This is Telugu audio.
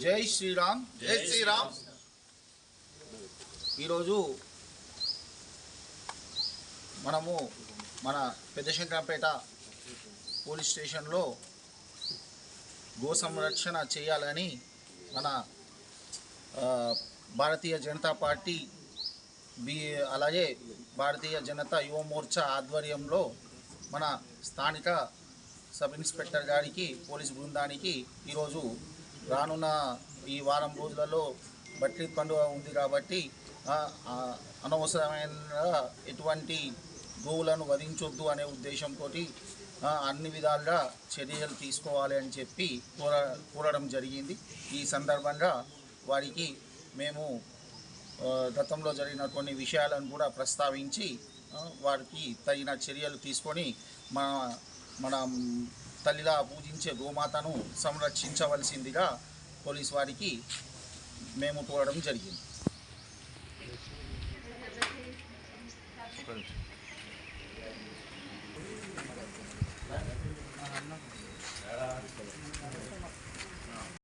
జై శ్రీరామ్. జై శ్రీరామ్. ఈరోజు మనము మన పెద్దశంకరంపేట పోలీస్ స్టేషన్లో గో సంరక్షణ చేయాలని మన భారతీయ జనతా పార్టీ అలాగే భారతీయ జనతా యువ మోర్చా ఆధ్వర్యంలో మన స్థానిక సబ్ ఇన్స్పెక్టర్ గారికి పోలీస్ బృందానికి ఈరోజు రానున్న ఈ వారం రోజులలో బక్రీద్ పండుగ ఉంది కాబట్టి అనవసరమైన ఎటువంటి గోవులను వధించొద్దు అనే ఉద్దేశంతో అన్ని విధాలుగా చర్యలు తీసుకోవాలి అని చెప్పి కోరడం జరిగింది. ఈ సందర్భంగా వారికి మేము గతంలో జరిగిన కొన్ని విషయాలను కూడా ప్రస్తావించి వారికి తగిన చర్యలు తీసుకొని మన తల్లిలా పూజించే గోమాతను సంరక్షించవలసిందిగా పోలీస్ వారికి మేము కోరడం జరిగింది.